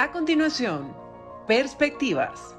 A continuación, Perspectivas.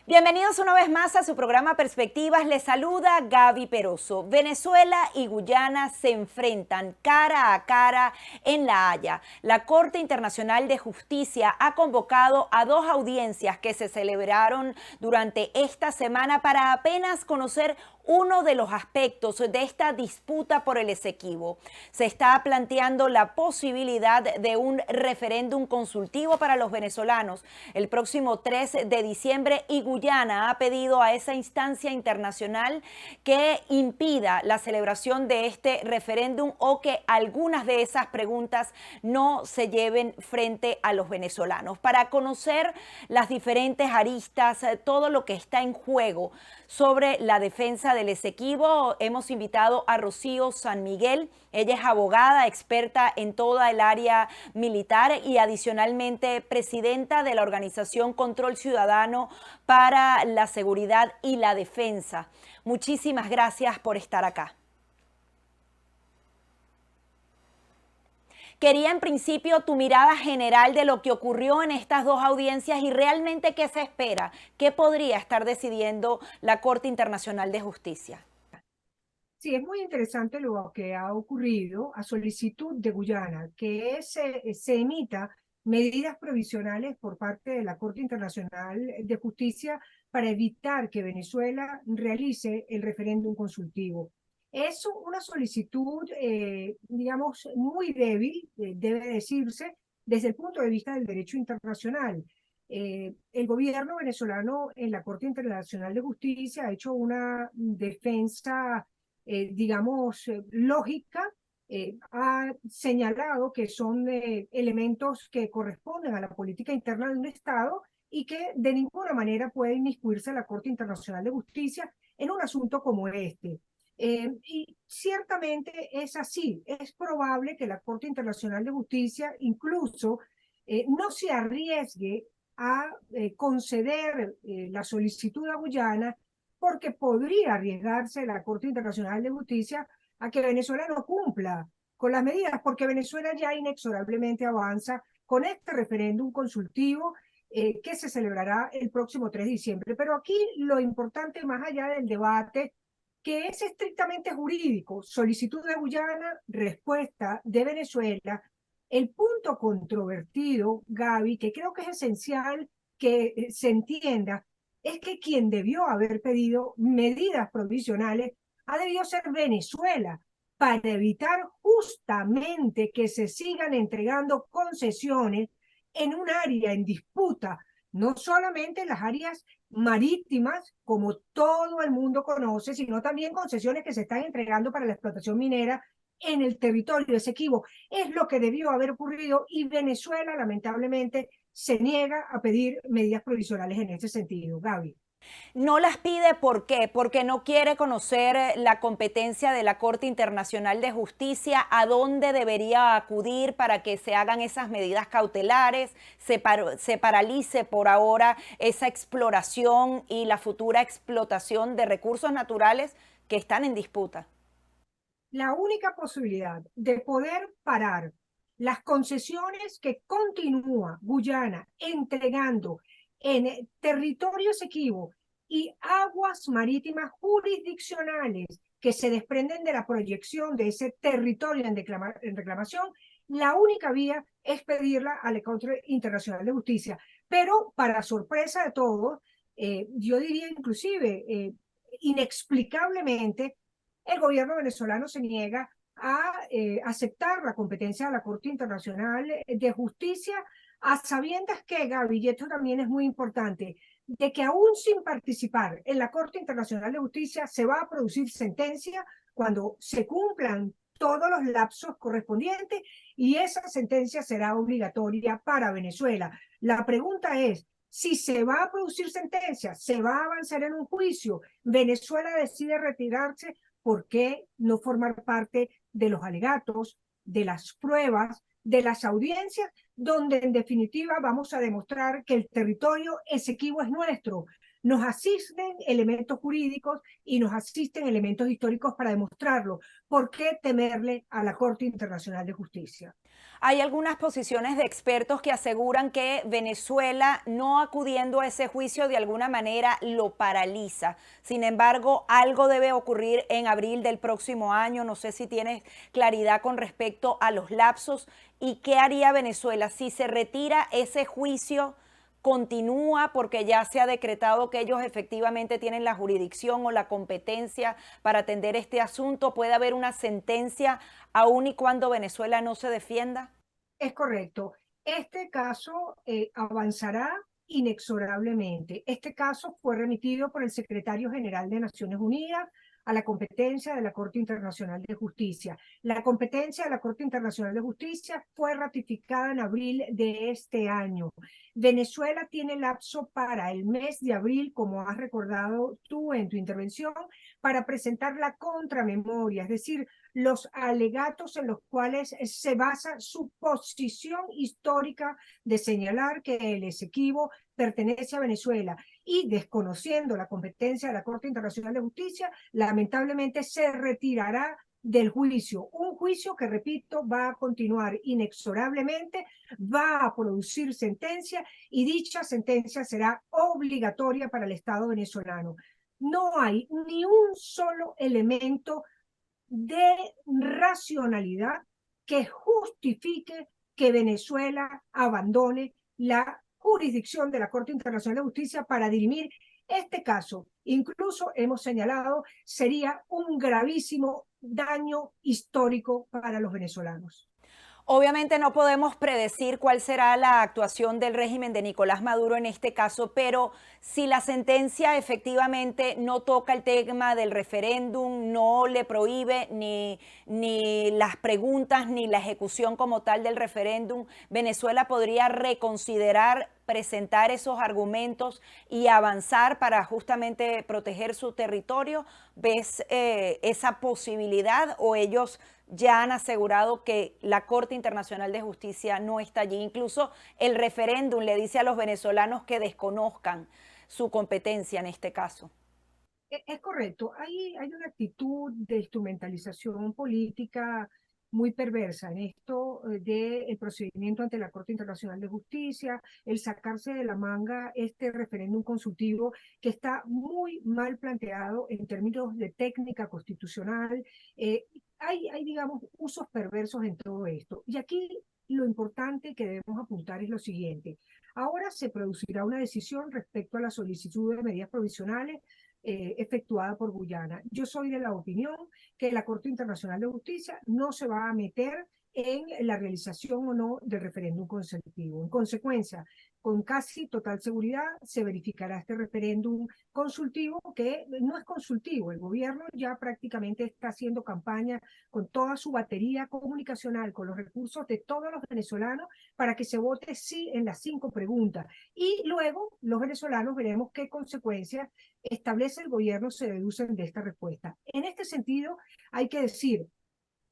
Bienvenidos una vez más a su programa Perspectivas. Les saluda Gaby Peroso. Venezuela y Guyana se enfrentan cara a cara en La Haya. La Corte Internacional de Justicia ha convocado a dos audiencias que se celebraron durante esta semana para apenas conocer uno de los aspectos de esta disputa por el Esequibo. Se está planteando la posibilidad de un referéndum consultivo para los venezolanos el próximo 3 de diciembre y Guyana ha pedido a esa instancia internacional que impida la celebración de este referéndum o que algunas de esas preguntas no se lleven frente a los venezolanos. Para conocer las diferentes aristas, todo lo que está en juego sobre la defensa del Esequibo, hemos invitado a Rocío San Miguel. Ella es abogada, experta en toda el área militar y adicionalmente presidenta de la organización Control Ciudadano para la Seguridad y la Defensa. Muchísimas gracias por estar acá. Quería en principio tu mirada general de lo que ocurrió en estas dos audiencias y realmente qué se espera, qué podría estar decidiendo la Corte Internacional de Justicia. Sí, es muy interesante lo que ha ocurrido a solicitud de Guyana, que se emita medidas provisionales por parte de la Corte Internacional de Justicia para evitar que Venezuela realice el referéndum consultivo. Es una solicitud, digamos, muy débil, debe decirse, desde el punto de vista del derecho internacional. El gobierno venezolano en la Corte Internacional de Justicia ha hecho una defensa digamos, lógica, ha señalado que son elementos que corresponden a la política interna de un Estado y que de ninguna manera puede inmiscuirse la Corte Internacional de Justicia en un asunto como este. Y ciertamente es así. Es probable que la Corte Internacional de Justicia incluso no se arriesgue a conceder la solicitud a Guyana, porque podría arriesgarse la Corte Internacional de Justicia a que Venezuela no cumpla con las medidas, porque Venezuela ya inexorablemente avanza con este referéndum consultivo que se celebrará el próximo 3 de diciembre. Pero aquí lo importante, más allá del debate, que es estrictamente jurídico, solicitud de Guyana, respuesta de Venezuela, el punto controvertido, Gaby, que creo que es esencial que se entienda, es que quien debió haber pedido medidas provisionales ha debido ser Venezuela para evitar justamente que se sigan entregando concesiones en un área en disputa, no solamente en las áreas marítimas, como todo el mundo conoce, sino también concesiones que se están entregando para la explotación minera en el territorio Esequibo. Es lo que debió haber ocurrido y Venezuela, lamentablemente, se niega a pedir medidas provisionales en ese sentido. Gaby. No las pide, ¿por qué? Porque no quiere conocer la competencia de la Corte Internacional de Justicia, a dónde debería acudir para que se hagan esas medidas cautelares, se paralice por ahora esa exploración y la futura explotación de recursos naturales que están en disputa. La única posibilidad de poder parar las concesiones que continúa Guyana entregando en territorio Esequibo y aguas marítimas jurisdiccionales que se desprenden de la proyección de ese territorio en reclamación, la única vía es pedirla a la Corte Internacional de Justicia. Pero para sorpresa de todos, yo diría inclusive inexplicablemente, el gobierno venezolano se niega a aceptar la competencia de la Corte Internacional de Justicia, a sabiendas que, Gaby, y esto también es muy importante, de que aún sin participar en la Corte Internacional de Justicia se va a producir sentencia cuando se cumplan todos los lapsos correspondientes y esa sentencia será obligatoria para Venezuela. La pregunta es, si se va a producir sentencia, se va a avanzar en un juicio, Venezuela decide retirarse, ¿por qué no formar parte de los alegatos, de las pruebas, de las audiencias, donde en definitiva vamos a demostrar que el territorio Esequibo es nuestro? Nos asisten elementos jurídicos y nos asisten elementos históricos para demostrarlo. ¿Por qué temerle a la Corte Internacional de Justicia? Hay algunas posiciones de expertos que aseguran que Venezuela no acudiendo a ese juicio de alguna manera lo paraliza. Sin embargo, algo debe ocurrir en abril del próximo año. No sé si tienes claridad con respecto a los lapsos y qué haría Venezuela si se retira ese juicio. Continúa porque ya se ha decretado que ellos efectivamente tienen la jurisdicción o la competencia para atender este asunto. ¿Puede haber una sentencia aun y cuando Venezuela no se defienda? Es correcto. Este caso avanzará inexorablemente. Este caso fue remitido por el secretario general de Naciones Unidas a la competencia de la Corte Internacional de Justicia. La competencia de la Corte Internacional de Justicia fue ratificada en abril de este año. Venezuela tiene lapso para el mes de abril, como has recordado tú en tu intervención, para presentar la contramemoria, es decir, los alegatos en los cuales se basa su posición histórica de señalar que el Esequibo pertenece a Venezuela, y desconociendo la competencia de la Corte Internacional de Justicia, lamentablemente se retirará del juicio. Un juicio que, repito, va a continuar inexorablemente, va a producir sentencia y dicha sentencia será obligatoria para el Estado venezolano. No hay ni un solo elemento de racionalidad que justifique que Venezuela abandone la jurisdicción de la Corte Internacional de Justicia para dirimir este caso. Incluso hemos señalado sería un gravísimo daño histórico para los venezolanos. Obviamente no podemos predecir cuál será la actuación del régimen de Nicolás Maduro en este caso, pero si la sentencia efectivamente no toca el tema del referéndum, no le prohíbe ni las preguntas ni la ejecución como tal del referéndum, Venezuela podría reconsiderar presentar esos argumentos y avanzar para justamente proteger su territorio. ¿Ves esa posibilidad o ellos ya han asegurado que la Corte Internacional de Justicia no está allí? Incluso el referéndum le dice a los venezolanos que desconozcan su competencia en este caso. Es correcto, hay una actitud de instrumentalización política muy perversa en esto del procedimiento ante la Corte Internacional de Justicia, el sacarse de la manga este referéndum consultivo que está muy mal planteado en términos de técnica constitucional. Digamos, usos perversos en todo esto. Y aquí lo importante que debemos apuntar es lo siguiente. Ahora se producirá una decisión respecto a la solicitud de medidas provisionales efectuada por Guyana. Yo soy de la opinión que la Corte Internacional de Justicia no se va a meter en la realización o no del referéndum consultivo. En consecuencia, con casi total seguridad se verificará este referéndum consultivo, que no es consultivo. El gobierno ya prácticamente está haciendo campaña con toda su batería comunicacional, con los recursos de todos los venezolanos, para que se vote sí en las 5 preguntas. Y luego los venezolanos veremos qué consecuencias establece el gobierno se deducen de esta respuesta. En este sentido, hay que decir,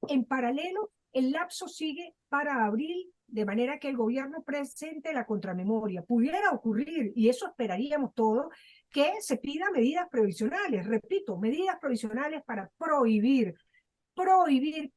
en paralelo, el lapso sigue para abril, de manera que el gobierno presente la contramemoria. Pudiera ocurrir, y eso esperaríamos todos, que se pida medidas provisionales, repito, medidas provisionales para prohibir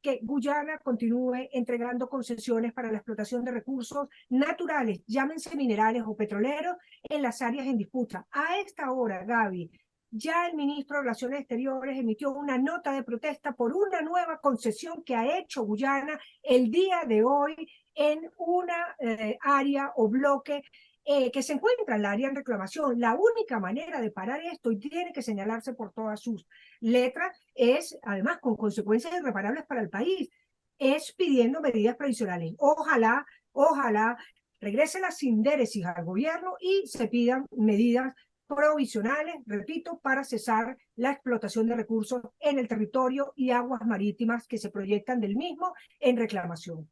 que Guyana continúe entregando concesiones para la explotación de recursos naturales, llámense minerales o petroleros, en las áreas en disputa. A esta hora, Gaby, ya el ministro de Relaciones Exteriores emitió una nota de protesta por una nueva concesión que ha hecho Guyana el día de hoy en una área o bloque que se encuentra en la área en reclamación. La única manera de parar esto, y tiene que señalarse por todas sus letras, es, además con consecuencias irreparables para el país, es pidiendo medidas provisionales. Ojalá regrese la sindéresis al gobierno y se pidan medidas provisionales, repito, para cesar la explotación de recursos en el territorio y aguas marítimas que se proyectan del mismo en reclamación.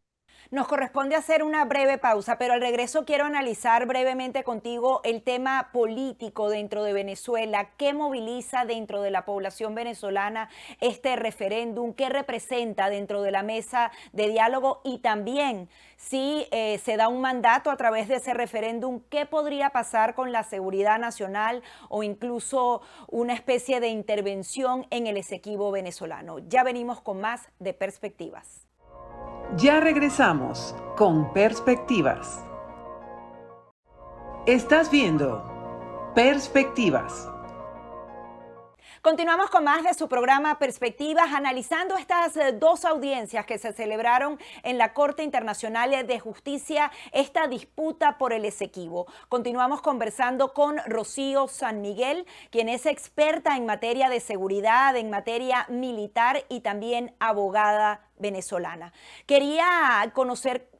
Nos corresponde hacer una breve pausa, pero al regreso quiero analizar brevemente contigo el tema político dentro de Venezuela. ¿Qué moviliza dentro de la población venezolana este referéndum? ¿Qué representa dentro de la mesa de diálogo? Y también, si se da un mandato a través de ese referéndum, ¿qué podría pasar con la seguridad nacional o incluso una especie de intervención en el Esequibo venezolano? Ya venimos con más de Perspectivas. Ya regresamos con Perspectivas. Estás viendo Perspectivas. Continuamos con más de su programa Perspectivas, analizando estas dos audiencias que se celebraron en la Corte Internacional de Justicia, esta disputa por el Esequibo. Continuamos conversando con Rocío San Miguel, quien es experta en materia de seguridad, en materia militar y también abogada venezolana. Quería conocer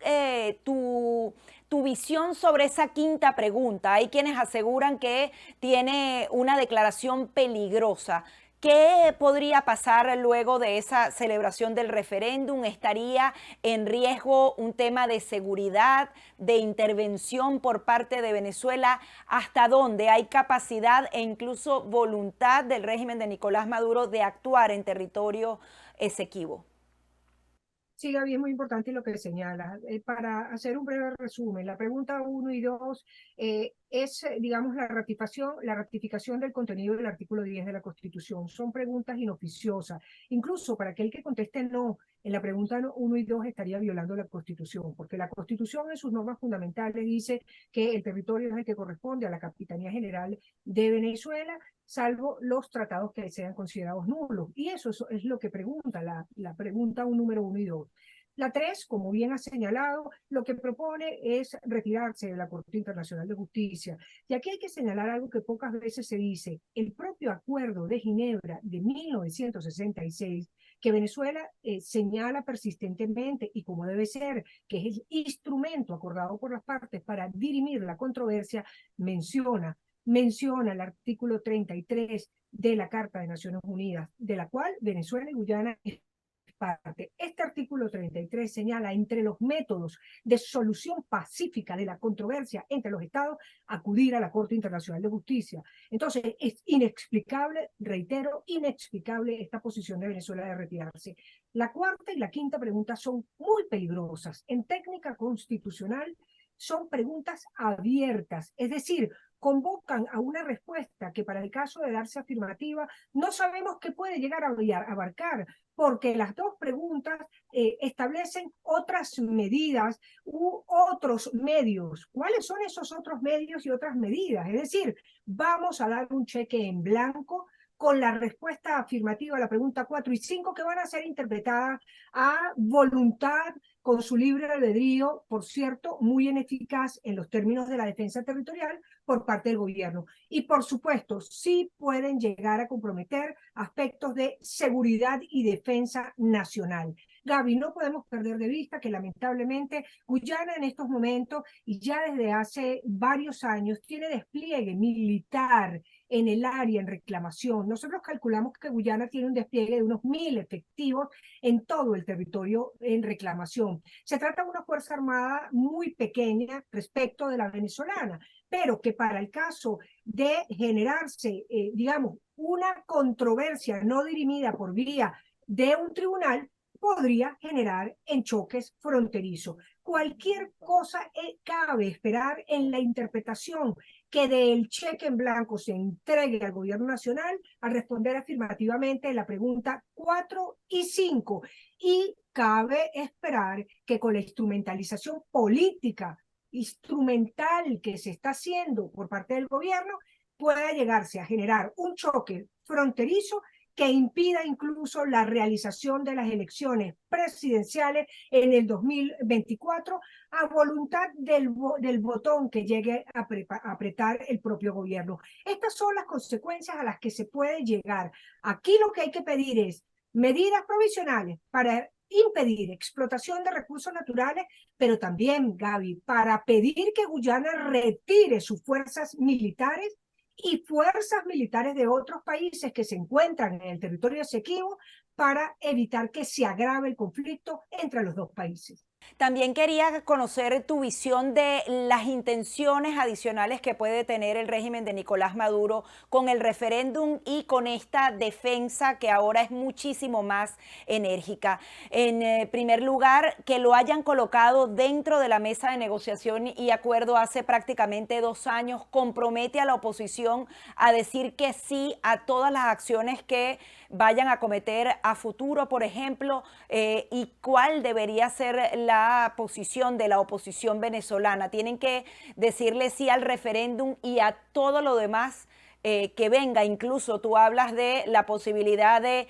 tu visión sobre esa quinta pregunta. Hay quienes aseguran que tiene una declaración peligrosa. ¿Qué podría pasar luego de esa celebración del referéndum? ¿Estaría en riesgo un tema de seguridad, de intervención por parte de Venezuela? ¿Hasta dónde hay capacidad e incluso voluntad del régimen de Nicolás Maduro de actuar en territorio Esequibo? Sí, Gaby, es muy importante lo que señalas. Para hacer un breve resumen, la pregunta 1 y 2 es, digamos, la ratificación del contenido del artículo 10 de la Constitución. Son preguntas inoficiosas. Incluso para aquel que conteste no, en la pregunta 1 y 2 estaría violando la Constitución, porque la Constitución en sus normas fundamentales dice que el territorio es el que corresponde a la Capitanía General de Venezuela, salvo los tratados que sean considerados nulos. Y eso es lo que pregunta la pregunta número 1 y 2. La 3, como bien ha señalado, lo que propone es retirarse de la Corte Internacional de Justicia. Y aquí hay que señalar algo que pocas veces se dice. El propio Acuerdo de Ginebra de 1966, que Venezuela señala persistentemente, y como debe ser, que es el instrumento acordado por las partes para dirimir la controversia, menciona el artículo 33 de la Carta de Naciones Unidas, de la cual Venezuela y Guyana es parte. Este artículo 33 señala entre los métodos de solución pacífica de la controversia entre los estados, acudir a la Corte Internacional de Justicia. Entonces, es inexplicable, reitero, inexplicable esta posición de Venezuela de retirarse. La cuarta y la quinta pregunta son muy peligrosas. En técnica constitucional, son preguntas abiertas, es decir, convocan a una respuesta que para el caso de darse afirmativa no sabemos qué puede llegar a abarcar, porque las dos preguntas establecen otras medidas u otros medios. ¿Cuáles son esos otros medios y otras medidas? Es decir, vamos a dar un cheque en blanco con la respuesta afirmativa a la pregunta 4 y 5 que van a ser interpretadas a voluntad, con su libre albedrío, por cierto, muy ineficaz en los términos de la defensa territorial por parte del gobierno. Y por supuesto, sí pueden llegar a comprometer aspectos de seguridad y defensa nacional. Gaby, no podemos perder de vista que lamentablemente Guyana en estos momentos y ya desde hace varios años tiene despliegue militar en el área en reclamación. Nosotros calculamos que Guyana tiene un despliegue de unos 1.000 efectivos en todo el territorio en reclamación. Se trata de una fuerza armada muy pequeña respecto de la venezolana, pero que para el caso de generarse, digamos, una controversia no dirimida por vía de un tribunal, podría generar en choques fronterizos. Cualquier cosa cabe esperar en la interpretación que del cheque en blanco se entregue al gobierno nacional al responder afirmativamente la pregunta 4 y 5. Y cabe esperar que con la instrumentalización política, instrumental que se está haciendo por parte del gobierno, pueda llegarse a generar un choque fronterizo que impida incluso la realización de las elecciones presidenciales en el 2024 a voluntad del botón que llegue a apretar el propio gobierno. Estas son las consecuencias a las que se puede llegar. Aquí lo que hay que pedir es medidas provisionales para impedir explotación de recursos naturales, pero también, Gaby, para pedir que Guyana retire sus fuerzas militares y fuerzas militares de otros países que se encuentran en el territorio Esequibo para evitar que se agrave el conflicto entre los dos países. También quería conocer tu visión de las intenciones adicionales que puede tener el régimen de Nicolás Maduro con el referéndum y con esta defensa que ahora es muchísimo más enérgica. En primer lugar, que lo hayan colocado dentro de la mesa de negociación y acuerdo hace prácticamente 2 años, compromete a la oposición a decir que sí a todas las acciones que vayan a cometer a futuro, por ejemplo, y cuál debería ser la posición de la oposición venezolana. Tienen que decirle sí al referéndum y a todo lo demás que venga. Incluso tú hablas de la posibilidad de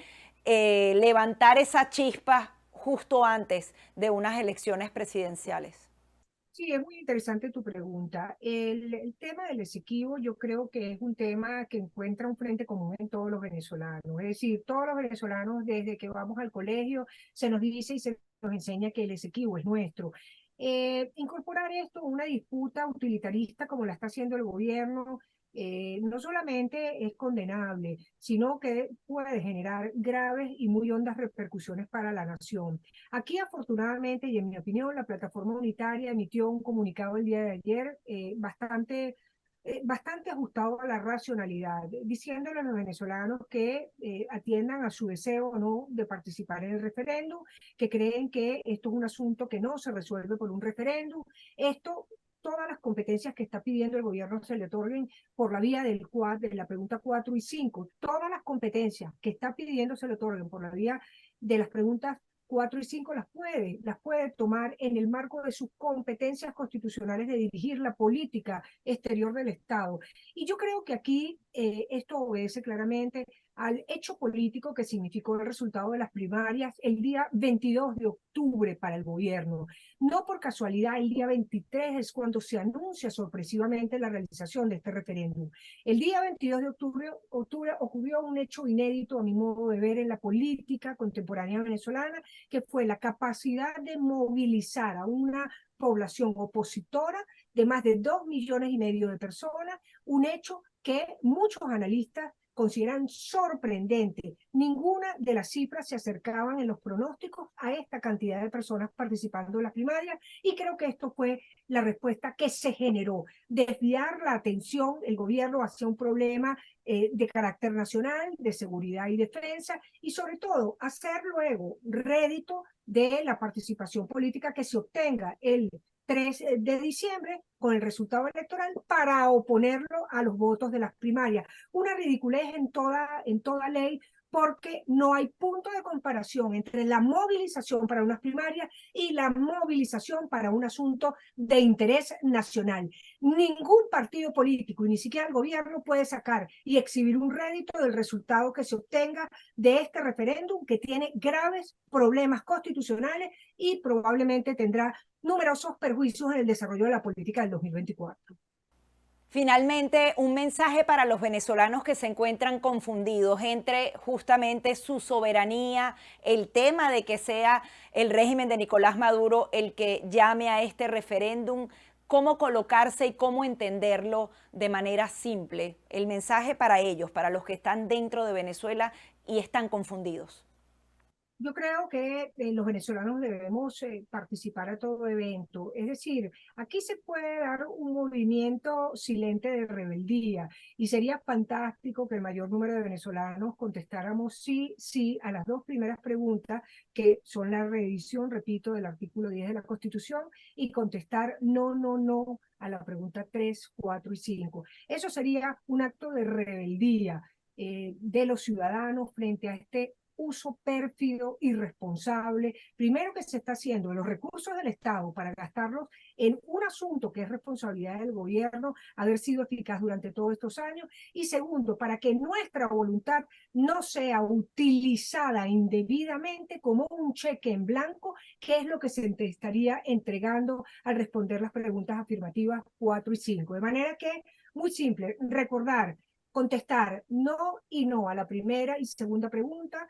levantar esa chispa justo antes de unas elecciones presidenciales. Sí, es muy interesante tu pregunta. El tema del Esequibo yo creo que es un tema que encuentra un frente común en todos los venezolanos. Es decir, todos los venezolanos desde que vamos al colegio se nos dice y se nos enseña que el Esequibo es nuestro. Incorporar esto a una disputa utilitarista como la está haciendo el gobierno no solamente es condenable, sino que puede generar graves y muy hondas repercusiones para la nación. Aquí, afortunadamente, y en mi opinión, la plataforma unitaria emitió un comunicado el día de ayer bastante ajustado a la racionalidad, diciéndole a los venezolanos que atiendan a su deseo o no de participar en el referéndum, que creen que esto es un asunto que no se resuelve por un referéndum. Esto, todas las competencias que está pidiendo el gobierno se le otorguen por la vía de la pregunta 4 y 5. Todas las competencias que está pidiendo se le otorguen por la vía de las preguntas 4 y 5 las puede tomar en el marco de sus competencias constitucionales de dirigir la política exterior del Estado. Y yo creo que aquí esto obedece claramente al hecho político que significó el resultado de las primarias el día 22 de octubre para el gobierno. No por casualidad, el día 23 es cuando se anuncia sorpresivamente la realización de este referéndum. El día 22 de octubre ocurrió un hecho inédito a mi modo de ver en la política contemporánea venezolana, que fue la capacidad de movilizar a una población opositora de más de 2,5 millones de personas, un hecho que muchos analistas consideran sorprendente. Ninguna de las cifras se acercaban en los pronósticos a esta cantidad de personas participando en las primarias, y creo que esto fue la respuesta que se generó. Desviar la atención el gobierno hacia un problema de carácter nacional, de seguridad y defensa, y sobre todo hacer luego rédito de la participación política que se obtenga el 3 de diciembre con el resultado electoral para oponerlo a los votos de las primarias. Una ridiculez en toda ley, porque no hay punto de comparación entre la movilización para unas primarias y la movilización para un asunto de interés nacional. Ningún partido político y ni siquiera el gobierno puede sacar y exhibir un rédito del resultado que se obtenga de este referéndum, que tiene graves problemas constitucionales y probablemente tendrá numerosos perjuicios en el desarrollo de la política del 2024. Finalmente, un mensaje para los venezolanos que se encuentran confundidos entre justamente su soberanía, el tema de que sea el régimen de Nicolás Maduro el que llame a este referéndum, cómo colocarse y cómo entenderlo de manera simple. El mensaje para ellos, para los que están dentro de Venezuela y están confundidos. Yo creo que los venezolanos debemos participar a todo evento. Es decir, aquí se puede dar un movimiento silente de rebeldía, y sería fantástico que el mayor número de venezolanos contestáramos sí, sí a las dos primeras preguntas, que son la revisión, repito, del artículo 10 de la Constitución, y contestar no, no, no a la pregunta 3, 4 y 5. Eso sería un acto de rebeldía de los ciudadanos frente a este uso pérfido, irresponsable, primero, que se está haciendo de los recursos del Estado para gastarlos en un asunto que es responsabilidad del gobierno haber sido eficaz durante todos estos años, y segundo, para que nuestra voluntad no sea utilizada indebidamente como un cheque en blanco, que es lo que se estaría entregando al responder las preguntas afirmativas 4 y 5. De manera que, muy simple, recordar, contestar no y no a la primera y segunda pregunta,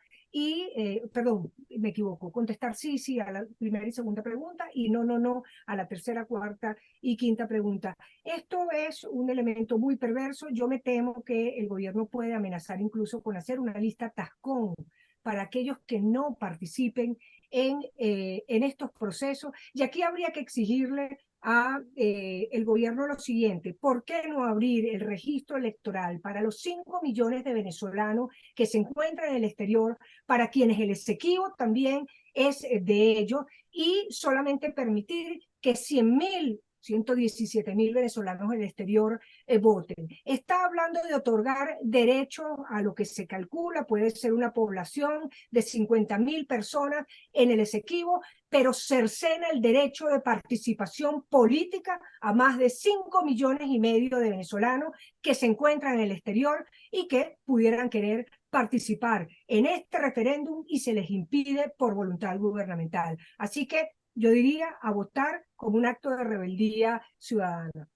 perdón, me equivoco, contestar sí, sí a la primera y segunda pregunta, y no, no, no a la tercera, cuarta y quinta pregunta. Esto es un elemento muy perverso. Yo me temo que el gobierno puede amenazar incluso con hacer una lista tascón para aquellos que no participen en estos procesos. Y aquí habría que exigirle a el gobierno lo siguiente: ¿por qué no abrir el registro electoral para los 5 millones de venezolanos que se encuentran en el exterior, para quienes el exequivo también es de ellos, y solamente permitir que 117.000 venezolanos en el exterior voten? Está hablando de otorgar derechos a lo que se calcula puede ser una población de 50.000 personas en el exequivo, pero cercena el derecho de participación política a más de 5,5 millones de venezolanos que se encuentran en el exterior y que pudieran querer participar en este referéndum y se les impide por voluntad gubernamental. Así que yo diría a votar como un acto de rebeldía ciudadana.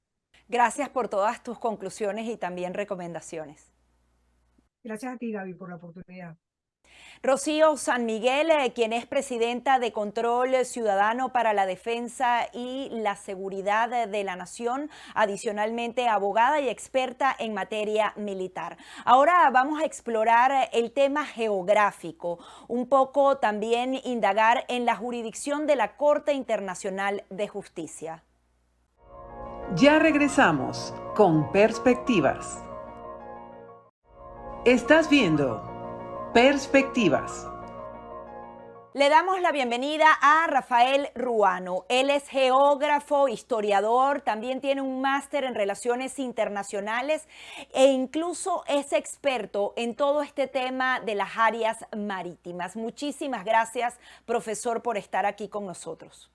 Gracias por todas tus conclusiones y también recomendaciones. Gracias a ti, Gaby, por la oportunidad. Rocío San Miguel, quien es presidenta de Control Ciudadano para la Defensa y la Seguridad de la Nación, adicionalmente abogada y experta en materia militar. Ahora vamos a explorar el tema geográfico, un poco también indagar en la jurisdicción de la Corte Internacional de Justicia. Ya regresamos con Perspectivas. Estás viendo Perspectivas. Le damos la bienvenida a Rafael Ruano. Él es geógrafo, historiador, también tiene un máster en Relaciones Internacionales e incluso es experto en todo este tema de las áreas marítimas. Muchísimas gracias, profesor, por estar aquí con nosotros.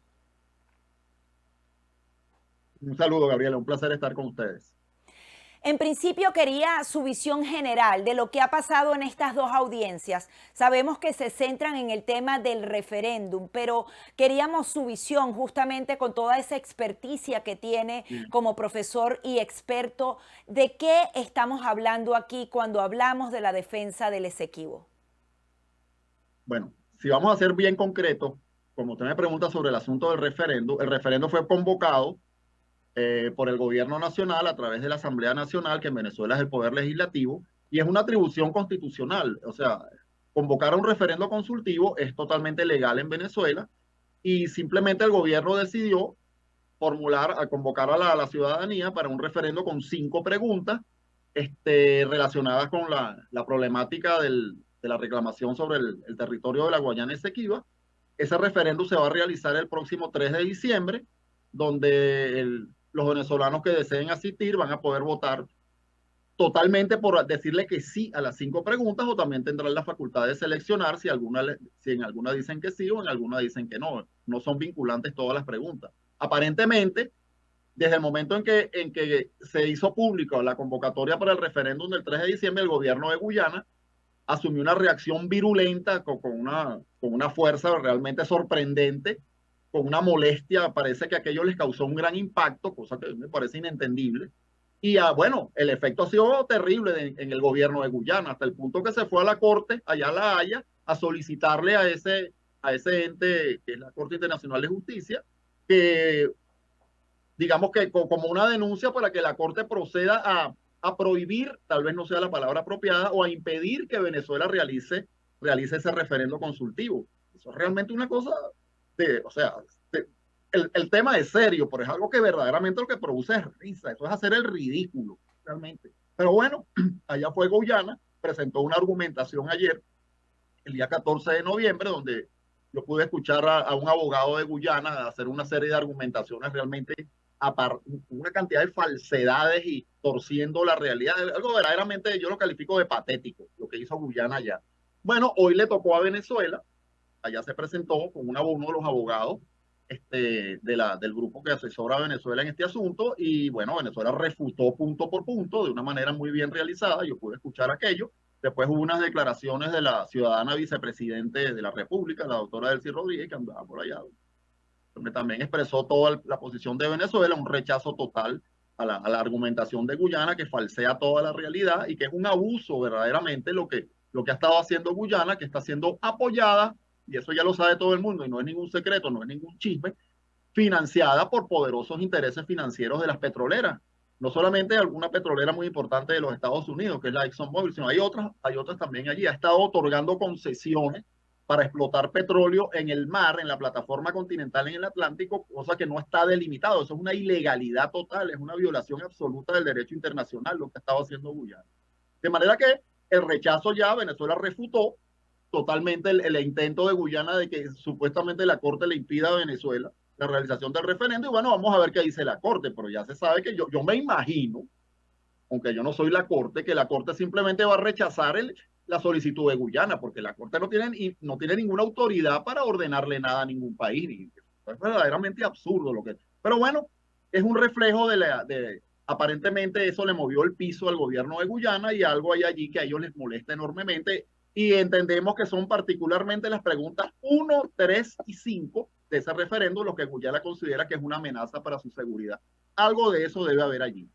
Un saludo, Gabriela, un placer estar con ustedes. En principio quería su visión general de lo que ha pasado en estas dos audiencias. Sabemos que se centran en el tema del referéndum, pero queríamos su visión justamente con toda esa experticia que tiene como profesor y experto. ¿De qué estamos hablando aquí cuando hablamos de la defensa del Esequibo? Bueno, si vamos a ser bien concretos, como usted me pregunta sobre el asunto del referéndum, el referéndum fue convocado por el gobierno nacional a través de la Asamblea Nacional, que en Venezuela es el poder legislativo, y es una atribución constitucional. O sea, convocar a un referendo consultivo es totalmente legal en Venezuela, y simplemente el gobierno decidió convocar a la ciudadanía para un referendo con 5 preguntas relacionadas con la problemática de la reclamación sobre el territorio de la Guayana Esequiba. Ese referéndum se va a realizar el próximo 3 de diciembre, donde los venezolanos que deseen asistir van a poder votar totalmente por decirle que sí a las 5 preguntas, o también tendrán la facultad de seleccionar si en alguna dicen que sí o en alguna dicen que no. No son vinculantes todas las preguntas. Aparentemente, desde el momento en que se hizo público la convocatoria para el referéndum del 3 de diciembre, el gobierno de Guyana asumió una reacción virulenta con una fuerza realmente sorprendente, con una molestia. Parece que aquello les causó un gran impacto, cosa que me parece inentendible. Y bueno, el efecto ha sido terrible en el gobierno de Guyana, hasta el punto que se fue a la Corte, allá a La Haya, a solicitarle a ese ente, que es la Corte Internacional de Justicia, que digamos que como una denuncia para que la Corte proceda a prohibir, tal vez no sea la palabra apropiada, o a impedir que Venezuela realice ese referendo consultivo. Eso es realmente una cosa... el tema es serio, pero es algo que verdaderamente lo que produce es risa. Eso es hacer el ridículo, realmente. Pero bueno, allá fue Guyana, presentó una argumentación ayer, el día 14 de noviembre, donde yo pude escuchar a un abogado de Guyana hacer una serie de argumentaciones realmente una cantidad de falsedades y torciendo la realidad. Algo verdaderamente, yo lo califico de patético, lo que hizo Guyana allá. Bueno, hoy le tocó a Venezuela. Allá se presentó con uno de los abogados del grupo que asesora a Venezuela en este asunto, y bueno, Venezuela refutó punto por punto de una manera muy bien realizada. Yo pude escuchar aquello. Después hubo unas declaraciones de la ciudadana vicepresidente de la República, la doctora Delcy Rodríguez, que andaba por allá, donde también expresó toda la posición de Venezuela, un rechazo total a la argumentación de Guyana, que falsea toda la realidad y que es un abuso verdaderamente lo que ha estado haciendo Guyana, que está siendo apoyada, y eso ya lo sabe todo el mundo y no es ningún secreto, no es ningún chisme, financiada por poderosos intereses financieros de las petroleras. No solamente alguna petrolera muy importante de los Estados Unidos, que es la ExxonMobil, sino hay otras también allí. Ha estado otorgando concesiones para explotar petróleo en el mar, en la plataforma continental en el Atlántico, cosa que no está delimitado. Eso es una ilegalidad total, es una violación absoluta del derecho internacional lo que estaba haciendo Guyana. De manera que el rechazo ya, Venezuela refutó totalmente el intento de Guyana de que supuestamente la Corte le impida a Venezuela la realización del referendo, y bueno, vamos a ver qué dice la Corte, pero ya se sabe que yo me imagino, aunque yo no soy la Corte, que la Corte simplemente va a rechazar la solicitud de Guyana, porque la Corte no tiene ninguna autoridad para ordenarle nada a ningún país. Es verdaderamente absurdo lo que... Pero bueno, es un reflejo aparentemente eso le movió el piso al gobierno de Guyana, y algo hay allí que a ellos les molesta enormemente, y entendemos que son particularmente las preguntas 1, 3 y 5 de ese referéndum lo que Guyana considera que es una amenaza para su seguridad. Algo de eso debe haber allí.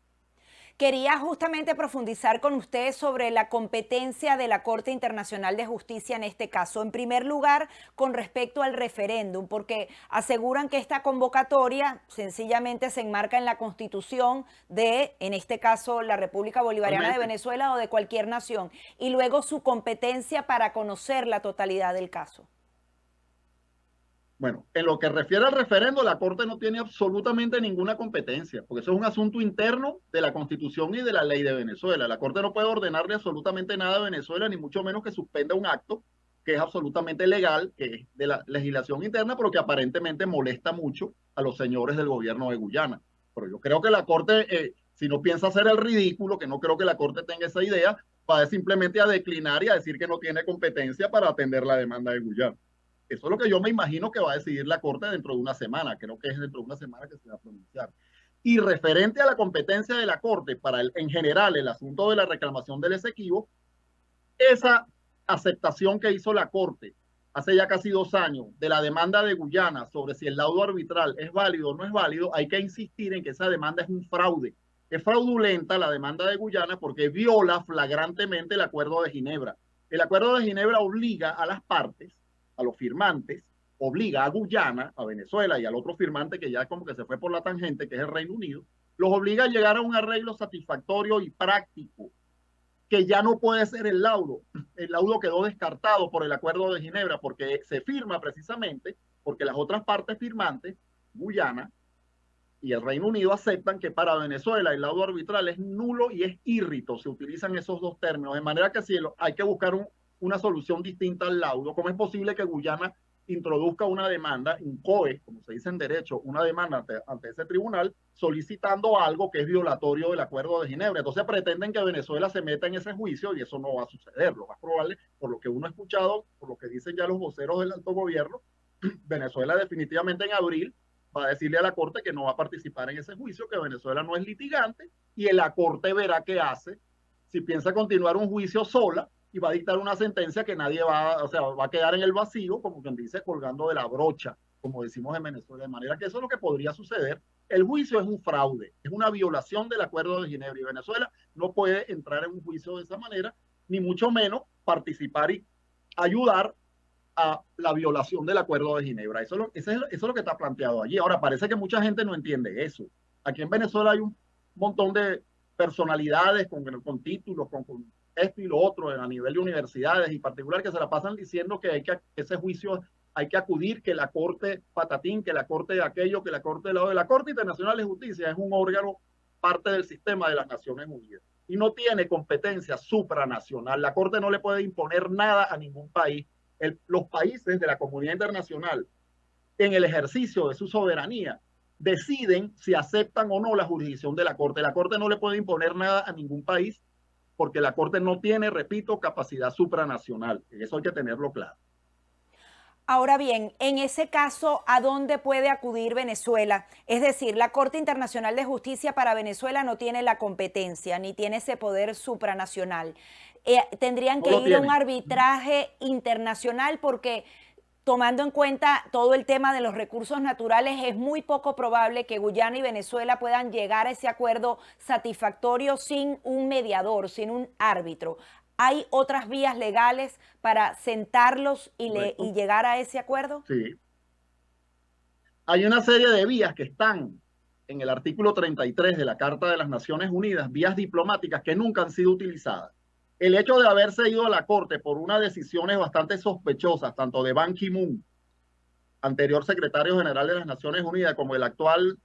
Quería justamente profundizar con ustedes sobre la competencia de la Corte Internacional de Justicia en este caso. En primer lugar, con respecto al referéndum, porque aseguran que esta convocatoria sencillamente se enmarca en la Constitución de, en este caso, la República Bolivariana de Venezuela o de cualquier nación, y luego su competencia para conocer la totalidad del caso. Bueno, en lo que refiere al referendo, la Corte no tiene absolutamente ninguna competencia, porque eso es un asunto interno de la Constitución y de la ley de Venezuela. La Corte no puede ordenarle absolutamente nada a Venezuela, ni mucho menos que suspenda un acto que es absolutamente legal, que es de la legislación interna, pero que aparentemente molesta mucho a los señores del gobierno de Guyana. Pero yo creo que la Corte, si no piensa hacer el ridículo, que no creo que la Corte tenga esa idea, va simplemente a declinar y a decir que no tiene competencia para atender la demanda de Guyana. Eso es lo que yo me imagino que va a decidir la Corte dentro de una semana. Creo que es dentro de una semana que se va a pronunciar. Y referente a la competencia de la Corte para en general el asunto de la reclamación del exequivo, esa aceptación que hizo la Corte hace ya casi 2 años de la demanda de Guyana sobre si el laudo arbitral es válido o no es válido, hay que insistir en que esa demanda es un fraude. Es fraudulenta la demanda de Guyana porque viola flagrantemente el Acuerdo de Ginebra. El Acuerdo de Ginebra obliga a las partes, a los firmantes, obliga a Guyana, a Venezuela y al otro firmante que ya como que se fue por la tangente, que es el Reino Unido, los obliga a llegar a un arreglo satisfactorio y práctico, que ya no puede ser el laudo. El laudo quedó descartado por el Acuerdo de Ginebra porque se firma precisamente porque las otras partes firmantes, Guyana y el Reino Unido, aceptan que para Venezuela el laudo arbitral es nulo y es írrito. Se utilizan esos dos términos, de manera que si hay que buscar una solución distinta al laudo. ¿Cómo es posible que Guyana introduzca una demanda, incoe, como se dice en derecho, una demanda ante ese tribunal, solicitando algo que es violatorio del Acuerdo de Ginebra? Entonces pretenden que Venezuela se meta en ese juicio, y eso no va a suceder. Lo más probable, por lo que uno ha escuchado, por lo que dicen ya los voceros del alto gobierno, Venezuela definitivamente en abril va a decirle a la Corte que no va a participar en ese juicio, que Venezuela no es litigante, y la Corte verá qué hace, si piensa continuar un juicio sola, y va a dictar una sentencia que nadie va a quedar en el vacío, como quien dice, colgando de la brocha, como decimos en Venezuela, de manera que eso es lo que podría suceder. El juicio es un fraude, es una violación del Acuerdo de Ginebra, y Venezuela no puede entrar en un juicio de esa manera, ni mucho menos participar y ayudar a la violación del Acuerdo de Ginebra. Eso es lo que está planteado allí. Ahora, parece que mucha gente no entiende eso. Aquí en Venezuela hay un montón de personalidades con títulos, con esto y lo otro a nivel de universidades y particular, que se la pasan diciendo que ese juicio hay que acudir, que la Corte patatín, que la Corte de aquello, que la Corte de lado de la Corte Internacional de Justicia es un órgano parte del sistema de las Naciones Unidas y no tiene competencia supranacional. La Corte no le puede imponer nada a ningún país. Los países de la comunidad internacional, en el ejercicio de su soberanía, deciden si aceptan o no la jurisdicción de la Corte. La Corte no le puede imponer nada a ningún país porque la Corte no tiene, repito, capacidad supranacional. Eso hay que tenerlo claro. Ahora bien, en ese caso, ¿a dónde puede acudir Venezuela? Es decir, la Corte Internacional de Justicia para Venezuela no tiene la competencia, ni tiene ese poder supranacional. Tendrían que ir a un arbitraje internacional porque, tomando en cuenta todo el tema de los recursos naturales, es muy poco probable que Guyana y Venezuela puedan llegar a ese acuerdo satisfactorio sin un mediador, sin un árbitro. ¿Hay otras vías legales para sentarlos y llegar a ese acuerdo? Sí. Hay una serie de vías que están en el artículo 33 de la Carta de las Naciones Unidas, vías diplomáticas que nunca han sido utilizadas. El hecho de haberse ido a la Corte por unas decisiones bastante sospechosas, tanto de Ban Ki-moon, anterior secretario general de las Naciones Unidas, como el actual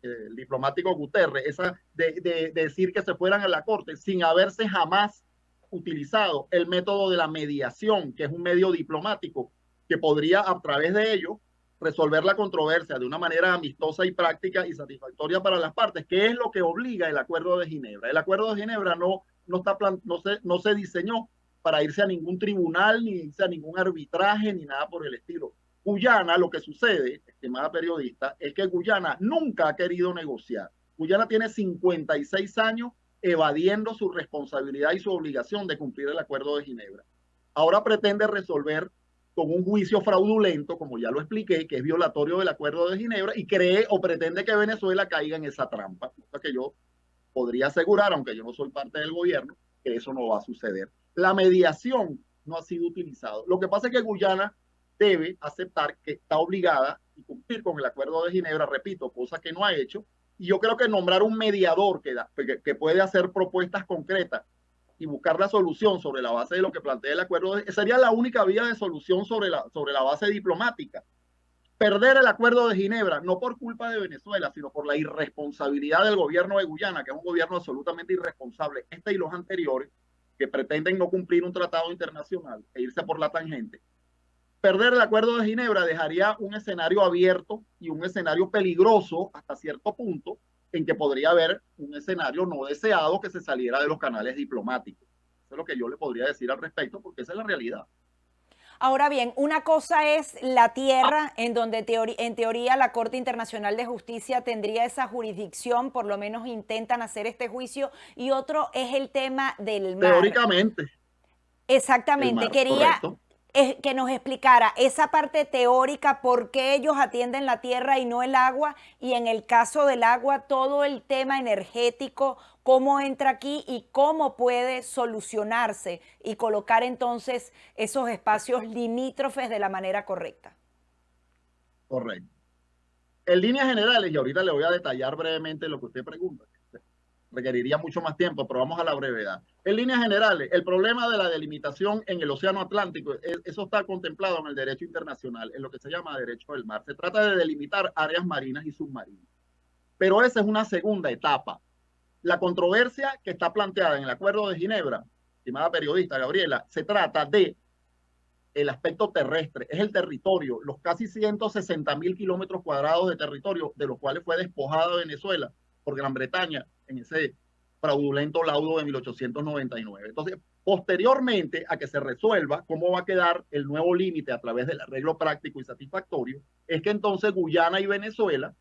el diplomático Guterres, esa de decir que se fueran a la Corte sin haberse jamás utilizado el método de la mediación, que es un medio diplomático que podría a través de ello resolver la controversia de una manera amistosa y práctica y satisfactoria para las partes, que es lo que obliga el Acuerdo de Ginebra. El Acuerdo de Ginebra no se diseñó para irse a ningún tribunal, ni irse a ningún arbitraje, ni nada por el estilo. Guyana, lo que sucede, estimada periodista, es que Guyana nunca ha querido negociar. Guyana tiene 56 años evadiendo su responsabilidad y su obligación de cumplir el Acuerdo de Ginebra. Ahora pretende resolver con un juicio fraudulento, como ya lo expliqué, que es violatorio del Acuerdo de Ginebra, y cree o pretende que Venezuela caiga en esa trampa, cosa que yo podría asegurar, aunque yo no soy parte del gobierno, que eso no va a suceder. La mediación no ha sido utilizada. Lo que pasa es que Guyana debe aceptar que está obligada y cumplir con el Acuerdo de Ginebra, repito, cosa que no ha hecho, y yo creo que nombrar un mediador que puede hacer propuestas concretas y buscar la solución sobre la base de lo que plantea el acuerdo, sería la única vía de solución sobre la base diplomática. Perder el Acuerdo de Ginebra, no por culpa de Venezuela, sino por la irresponsabilidad del gobierno de Guyana, que es un gobierno absolutamente irresponsable, este y los anteriores, que pretenden no cumplir un tratado internacional e irse por la tangente. Perder el Acuerdo de Ginebra dejaría un escenario abierto y un escenario peligroso hasta cierto punto, en que podría haber un escenario no deseado que se saliera de los canales diplomáticos. Eso es lo que yo le podría decir al respecto, porque esa es la realidad. Ahora bien, una cosa es la tierra, en donde en teoría la Corte Internacional de Justicia tendría esa jurisdicción, por lo menos intentan hacer este juicio, y otro es el tema del mar. Teóricamente. Exactamente, mar, quería correcto. Que nos explicara esa parte teórica, por qué ellos atienden la tierra y no el agua, y en el caso del agua, todo el tema energético, cómo entra aquí y cómo puede solucionarse y colocar entonces esos espacios limítrofes de la manera correcta. Correcto. En líneas generales, y ahorita le voy a detallar brevemente lo que usted pregunta, requeriría mucho más tiempo, pero vamos a la brevedad. En líneas generales, el problema de la delimitación en el Océano Atlántico, eso está contemplado en el derecho internacional, en lo que se llama derecho del mar. Se trata de delimitar áreas marinas y submarinas. Pero esa es una segunda etapa. La controversia que está planteada en el Acuerdo de Ginebra, estimada periodista Gabriela, se trata de el aspecto terrestre, es el territorio, los casi 160.000 kilómetros cuadrados de territorio, de los cuales fue despojada Venezuela por Gran Bretaña en ese fraudulento laudo de 1899. Entonces, posteriormente a que se resuelva cómo va a quedar el nuevo límite a través del arreglo práctico y satisfactorio, es que entonces Guyana y Venezuela,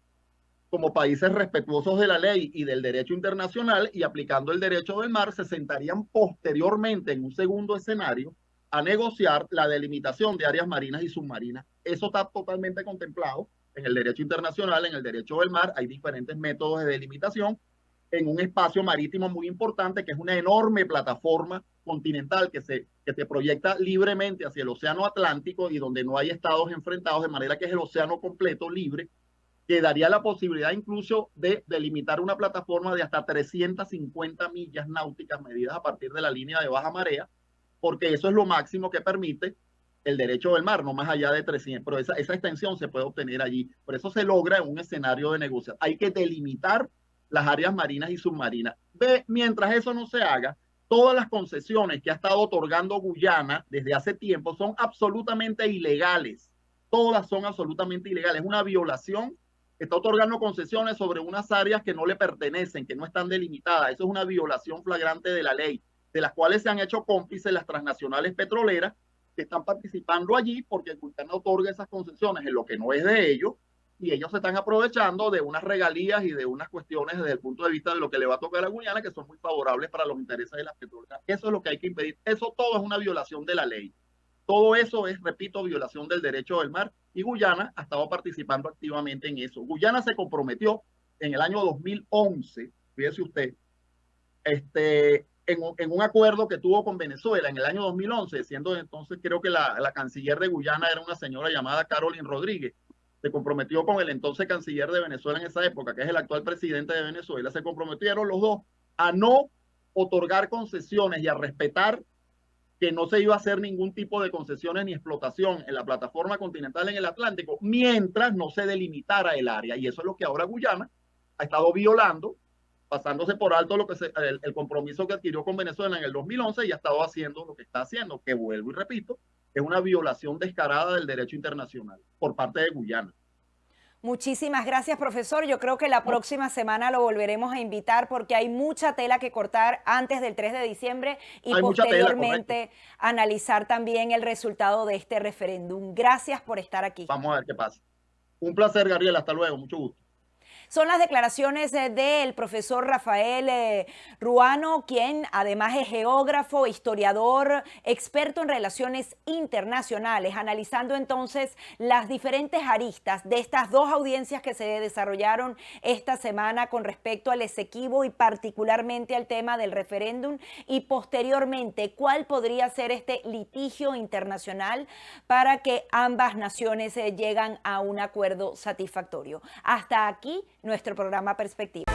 como países respetuosos de la ley y del derecho internacional y aplicando el derecho del mar, se sentarían posteriormente en un segundo escenario a negociar la delimitación de áreas marinas y submarinas. Eso está totalmente contemplado en el derecho internacional, en el derecho del mar. Hay diferentes métodos de delimitación en un espacio marítimo muy importante, que es una enorme plataforma continental que se proyecta libremente hacia el Océano Atlántico y donde no hay estados enfrentados, de manera que es el océano completo libre, que daría la posibilidad incluso de delimitar una plataforma de hasta 350 millas náuticas medidas a partir de la línea de baja marea, porque eso es lo máximo que permite el derecho del mar, no más allá de 300, pero esa extensión se puede obtener allí. Por eso se logra en un escenario de negociación. Hay que delimitar las áreas marinas y submarinas. Mientras eso no se haga, todas las concesiones que ha estado otorgando Guyana desde hace tiempo son absolutamente ilegales. Todas son absolutamente ilegales. Es una violación. Está otorgando concesiones sobre unas áreas que no le pertenecen, que no están delimitadas. Eso es una violación flagrante de la ley, de las cuales se han hecho cómplices las transnacionales petroleras que están participando allí porque Guyana otorga esas concesiones en lo que no es de ellos, y ellos se están aprovechando de unas regalías y de unas cuestiones desde el punto de vista de lo que le va a tocar a Guyana, que son muy favorables para los intereses de las petroleras. Eso es lo que hay que impedir. Eso todo es una violación de la ley. Todo eso es, repito, violación del derecho del mar, y Guyana ha estado participando activamente en eso. Guyana se comprometió en el año 2011, fíjese usted, en un acuerdo que tuvo con Venezuela en el año 2011, siendo entonces, creo que la canciller de Guyana era una señora llamada Caroline Rodríguez. Se comprometió con el entonces canciller de Venezuela en esa época, que es el actual presidente de Venezuela. Se comprometieron los dos a no otorgar concesiones y a respetar que no se iba a hacer ningún tipo de concesiones ni explotación en la plataforma continental en el Atlántico, mientras no se delimitara el área. Y eso es lo que ahora Guyana ha estado violando, pasándose por alto el compromiso que adquirió con Venezuela en el 2011 y ha estado haciendo lo que está haciendo, que vuelvo y repito, es una violación descarada del derecho internacional por parte de Guyana. Muchísimas gracias, profesor. Yo creo que la próxima semana lo volveremos a invitar porque hay mucha tela que cortar antes del 3 de diciembre y hay posteriormente analizar también el resultado de este referéndum. Gracias por estar aquí. Vamos a ver qué pasa. Un placer, Gabriela. Hasta luego. Mucho gusto. Son las declaraciones del profesor Rafael Ruano, quien además es geógrafo, historiador, experto en relaciones internacionales, analizando entonces las diferentes aristas de estas dos audiencias que se desarrollaron esta semana con respecto al Esequibo y particularmente al tema del referéndum y posteriormente cuál podría ser este litigio internacional para que ambas naciones lleguen a un acuerdo satisfactorio. Hasta aquí nuestro programa Perspectiva.